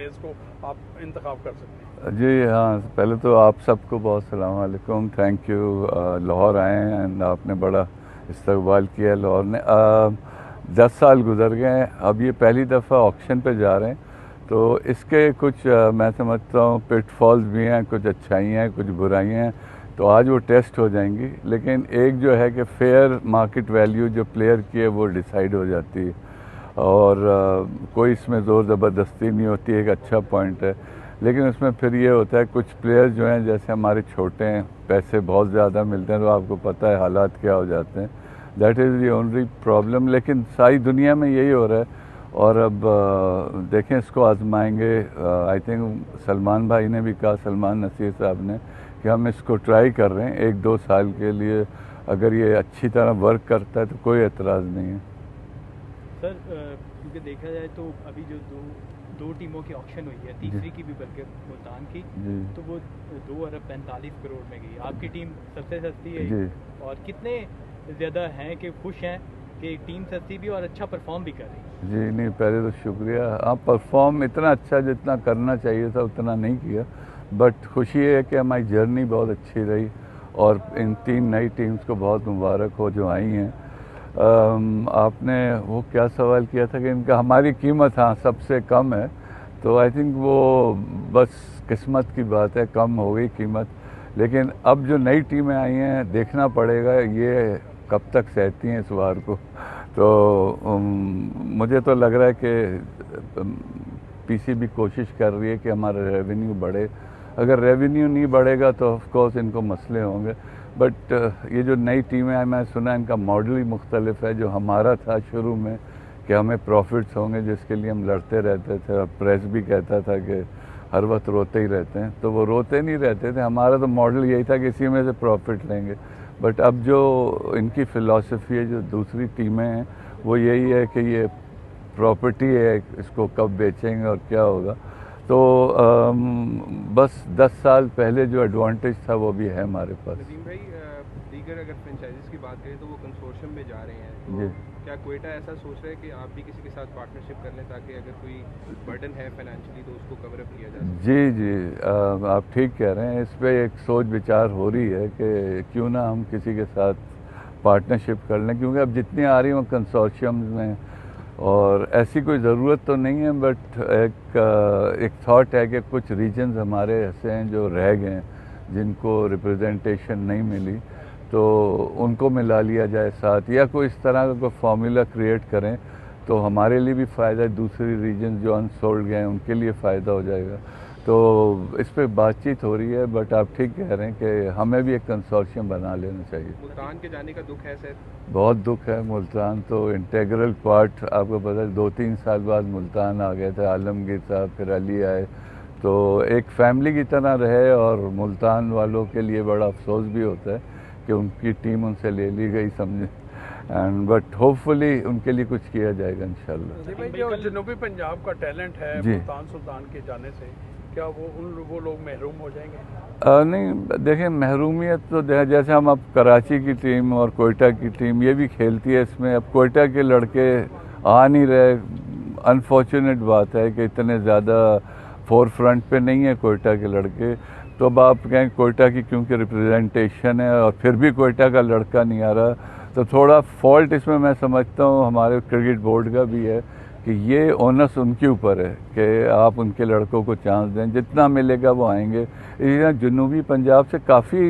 Players को आप इंतखाब कर सकते हैं? जी हाँ, पहले तो आप सबको बहुत सलाम अलैकुम, थैंक यू। लाहौर आए हैं एंड आपने बड़ा इस्तकबाल किया है लाहौर ने। 10 साल गुजर गए हैं, अब ये पहली दफ़ा ऑक्शन पे जा रहे हैं, तो इसके कुछ मैं समझता हूँ पिटफॉल्स भी हैं, कुछ अच्छाइयाँ हैं, कुछ बुराइयाँ हैं, तो आज वो टेस्ट हो जाएंगी। लेकिन एक जो है कि फेयर मार्केट वैल्यू जो प्लेयर की है वो डिसाइड हो जाती है, और कोई इसमें ज़ोर ज़बरदस्ती नहीं होती, एक अच्छा पॉइंट है। लेकिन उसमें फिर ये होता है कुछ प्लेयर्स जो हैं जैसे हमारे छोटे हैं, पैसे बहुत ज़्यादा मिलते हैं, तो आपको पता है हालात क्या हो जाते हैं। That is the only problem. लेकिन सारी दुनिया में यही हो रहा है, और अब देखें इसको आजमाएंगे। आई थिंक सलमान भाई ने भी कहा, सलमान नसीर साहब ने, कि हम इसको ट्राई कर रहे हैं 1-2 साल के लिए। अगर ये अच्छी तरह वर्क करता है तो कोई एतराज़ नहीं है। सर क्योंकि देखा जाए तो अभी जो दो टीमों की ऑक्शन हुई है, तीसरी की भी बल्कि मुल्तान की, तो वो 2 अरब 45 करोड़ में गई। आपकी टीम सबसे सस्ती है, और कितने ज़्यादा हैं कि खुश हैं कि टीम सस्ती भी और अच्छा परफॉर्म भी कर रही है? जी नहीं, पहले तो शुक्रिया। आप परफॉर्म इतना अच्छा जितना करना चाहिए था उतना नहीं किया, बट खुशी है कि हमारी जर्नी बहुत अच्छी रही, और इन 3 नई टीम्स को बहुत मुबारक हो जो आई हैं। आपने वो क्या सवाल किया था कि इनका हमारी कीमत हाँ सबसे कम है, तो आई थिंक वो बस किस्मत की बात है, कम हो गई कीमत। लेकिन अब जो नई टीमें आई हैं देखना पड़ेगा ये कब तक सहती हैं इस वार को। तो मुझे तो लग रहा है कि पीसीबी कोशिश कर रही है कि हमारा रेवेन्यू बढ़े। अगर रेवेन्यू नहीं बढ़ेगा तो ऑफ कोर्स इनको मसले होंगे, बट ये जो नई टीमें हैं, मैं सुना इनका मॉडल ही मुख्तलिफ है जो हमारा था शुरू में, कि हमें प्रॉफिट्स होंगे जिसके लिए हम लड़ते रहते थे, और प्रेस भी कहता था कि हर वक्त रोते ही रहते हैं, तो वो रोते नहीं रहते थे। हमारा तो मॉडल यही था कि इसी में से प्रॉफिट लेंगे। बट अब जो इनकी फ़िलासफ़ी है, जो दूसरी टीमें हैं, वो यही है कि ये प्रॉपर्टी है, इसको कब बेचेंगे और क्या होगा। तो बस 10 साल पहले जो एडवांटेज था वो भी है हमारे पास। नदीम भाई, दीगर अगर फ्रेंचाइजीज की बात करें तो वो कंसोर्शियम में जा रहे हैं, तो क्या क्वेटा ऐसा सोच रहे हैं कि आप भी किसी के साथ पार्टनरशिप कर लें ताकि अगर कोई बर्डन है फाइनेंशियली तो उसको कवर अप किया जा सके? जी जी, आप ठीक कह रहे हैं। इस पर एक सोच विचार हो रही है कि क्यों ना हम किसी के साथ पार्टनरशिप कर लें, क्योंकि अब जितनी आ रही हैं वो कंसोर्शियम में, और ऐसी कोई ज़रूरत तो नहीं है, बट एक थॉट है कि कुछ रीजन्स हमारे ऐसे हैं जो रह गए हैं, जिनको रिप्रेजेंटेशन नहीं मिली, तो उनको मिला लिया जाए साथ, या कोई इस तरह का कोई फार्मूला क्रिएट करें तो हमारे लिए भी फ़ायदा है, दूसरी रीजन जो अनसोल्ड गए हैं उनके लिए फ़ायदा हो जाएगा। तो इस पर बातचीत हो रही है, बट आप ठीक कह रहे हैं कि हमें भी एक कंसोर्शियम बना लेना चाहिए। मुल्तान के जाने का दुख है सर? बहुत दुख है। मुल्तान तो इंटेग्रल पार्ट, आपको पता है 2-3 साल बाद मुल्तान आ गए थे, आलमगीर साहब फिर अली आए, तो एक फैमिली की तरह रहे, और मुल्तान वालों के लिए बड़ा अफसोस भी होता है कि उनकी टीम उनसे ले ली गई, समझे। एंड बट होपफुली उनके लिए कुछ किया जाएगा इंशाल्लाह। जो जनूबी पंजाब का टैलेंट है मुल्तान सुल्तान के जाने से, क्या वो लोग महरूम हो जाएंगे? नहीं, देखें महरूमियत तो जैसे हम अब कराची की टीम और कोयटा की टीम ये भी खेलती है, इसमें अब कोयटा के लड़के आ नहीं रहे। अनफॉर्चुनेट बात है कि इतने ज़्यादा फोर फ्रंट पे नहीं है कोयटा के लड़के। तो अब आप कहें कोयटा की क्योंकि रिप्रेजेंटेशन है और फिर भी कोयटा का लड़का नहीं आ रहा, तो थोड़ा फॉल्ट इसमें मैं समझता हूँ हमारे क्रिकेट बोर्ड का भी है कि ये ओनस उनके ऊपर है कि आप उनके लड़कों को चांस दें, जितना मिलेगा वो आएंगे। इसी जनूबी पंजाब से काफ़ी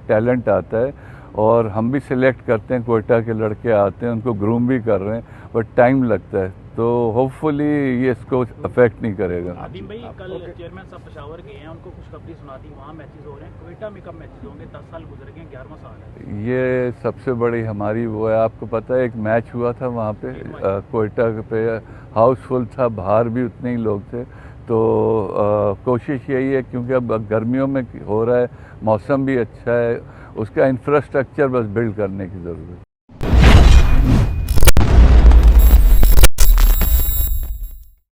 टैलेंट आता है, और हम भी सिलेक्ट करते हैं, कोयटा के लड़के आते हैं, उनको ग्रूम भी कर रहे हैं, बट टाइम लगता है, तो होपफुली ये इसको अफेक्ट नहीं करेगा। आदिम भाई, कल चेयरमैन साहब पेशावर गए हैं, उनको खुशखबरी सुना दी, वहाँ मैचेस हो रहे हैं, कोयटा में कब मैचेस होंगे? 10 साल गुजर गए, 11वां साल है। ये सबसे बड़ी हमारी वो है, आपको पता है एक मैच हुआ था वहाँ पे कोयटा पे, हाउसफुल था, बाहर भी उतने ही लोग थे। तो कोशिश यही है, क्योंकि अब गर्मियों में हो रहा है, मौसम भी अच्छा है, उसका इंफ्रास्ट्रक्चर बस बिल्ड करने की ज़रूरत है।